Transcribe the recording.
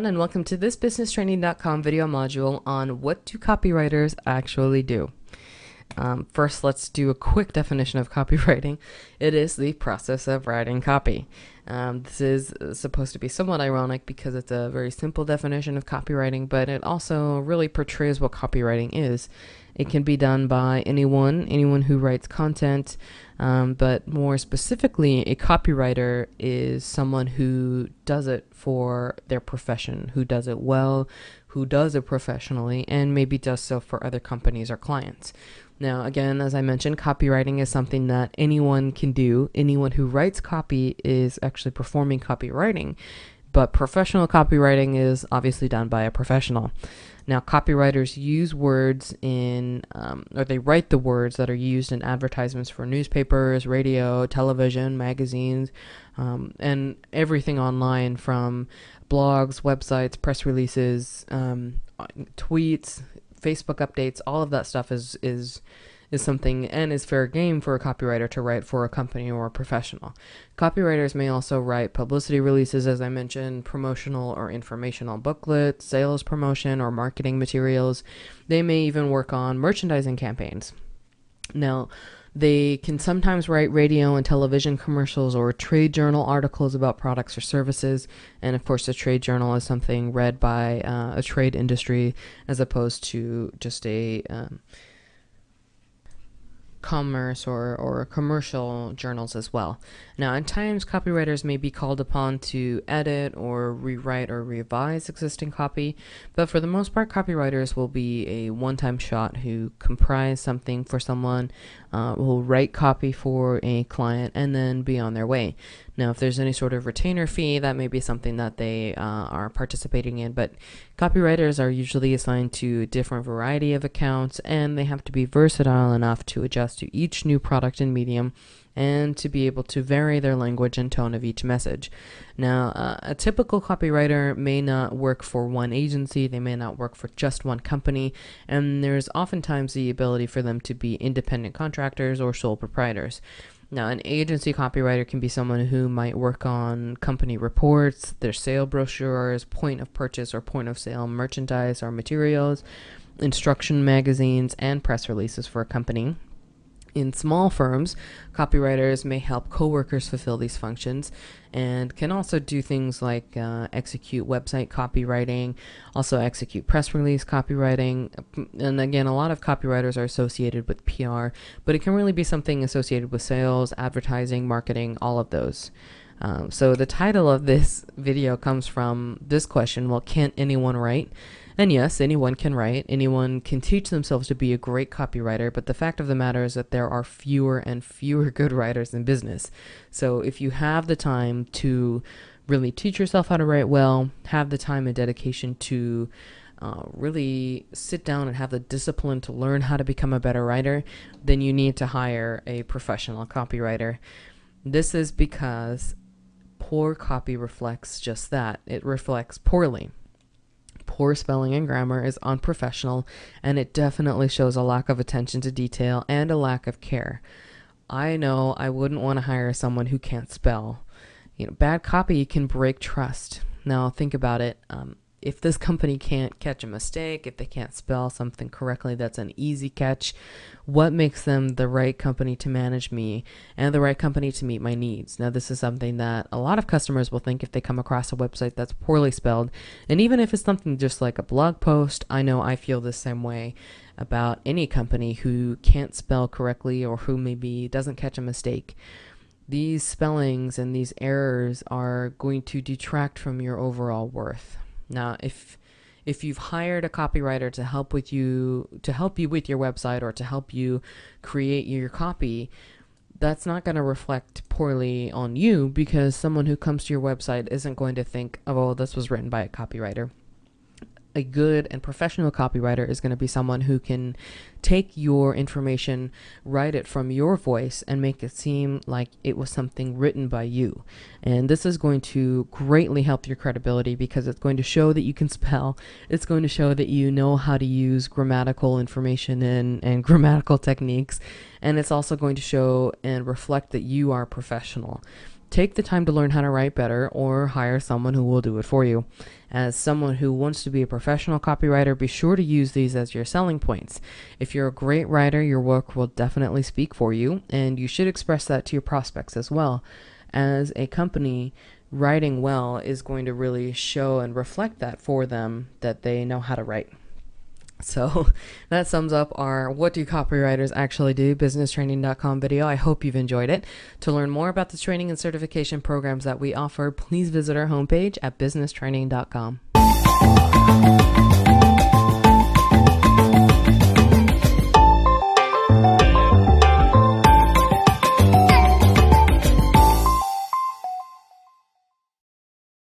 everyone, and welcome to this businesstraining.com video module on what do copywriters actually do. First, let's do a quick definition of copywriting. It is the process of writing copy. This is supposed to be somewhat ironic because it's a very simple definition of copywriting, but it also really portrays what copywriting is. It can be done by anyone who writes content, but more specifically, a copywriter is someone who does it for their profession, who does it well, who does it professionally, and maybe does so for other companies or clients. Now, again, as I mentioned, copywriting is something that anyone can do. Anyone who writes copy is actually performing copywriting, but professional copywriting is obviously done by a professional. Now, copywriters use words or they write the words that are used in advertisements for newspapers, radio, television, magazines, and everything online from blogs, websites, press releases, tweets, Facebook updates. All of that stuff is something and is fair game for a copywriter to write for a company or a professional. Copywriters may also write publicity releases, as I mentioned, promotional or informational booklets, sales promotion or marketing materials. They may even work on merchandising campaigns. Now, they can sometimes write radio and television commercials or trade journal articles about products or services. And of course, a trade journal is something read by a trade industry as opposed to just a commerce or commercial journals as well. Now, at times, copywriters may be called upon to edit or rewrite or revise existing copy, but for the most part, copywriters will be a one-time shot who comprise something for someone, will write copy for a client, and then be on their way. Now, if there's any sort of retainer fee, that may be something that they are participating in, but copywriters are usually assigned to a different variety of accounts, and they have to be versatile enough to adjust to each new product and medium and to be able to vary their language and tone of each message. Now, a typical copywriter may not work for one agency, they may not work for just one company, and there's oftentimes the ability for them to be independent contractors or sole proprietors. Now, an agency copywriter can be someone who might work on company reports, their sale brochures, point of purchase or point of sale merchandise or materials, instruction magazines, and press releases for a company. In small firms, copywriters may help coworkers fulfill these functions and can also do things like execute website copywriting, also execute press release copywriting. And again, a lot of copywriters are associated with PR, but it can really be something associated with sales, advertising, marketing, all of those. So the title of this video comes from this question: well, can't anyone write? And yes, anyone can write, anyone can teach themselves to be a great copywriter, but the fact of the matter is that there are fewer and fewer good writers in business. So if you have the time to really teach yourself how to write well, have the time and dedication to really sit down and have the discipline to learn how to become a better writer, then you need to hire a professional copywriter. This is because poor copy reflects just that. It reflects poorly. Poor spelling and grammar is unprofessional, and it definitely shows a lack of attention to detail and a lack of care. I know I wouldn't want to hire someone who can't spell. Bad copy can break trust. Now think about it. If this company can't catch a mistake, if they can't spell something correctly, that's an easy catch. What makes them the right company to manage me and the right company to meet my needs? Now, this is something that a lot of customers will think if they come across a website that's poorly spelled. And even if it's something just like a blog post, I know I feel the same way about any company who can't spell correctly or who maybe doesn't catch a mistake. These spellings and these errors are going to detract from your overall worth. Now, if you've hired a copywriter to help you with your website or to help you create your copy, that's not going to reflect poorly on you, because someone who comes to your website isn't going to think, oh, this was written by a copywriter. A good and professional copywriter is going to be someone who can take your information, write it from your voice, and make it seem like it was something written by you. And this is going to greatly help your credibility because it's going to show that you can spell. It's going to show that you know how to use grammatical information and grammatical techniques. And it's also going to show and reflect that you are professional. take the time to learn how to write better or hire someone who will do it for you. As someone who wants to be a professional copywriter, be sure to use these as your selling points. If you're a great writer, your work will definitely speak for you, and you should express that to your prospects as well. As a company, writing well is going to really show and reflect that for them, that they know how to write. So that sums up our What Do Copywriters Actually Do businesstraining.com video. I hope you've enjoyed it. To learn more about the training and certification programs that we offer, please visit our homepage at businesstraining.com.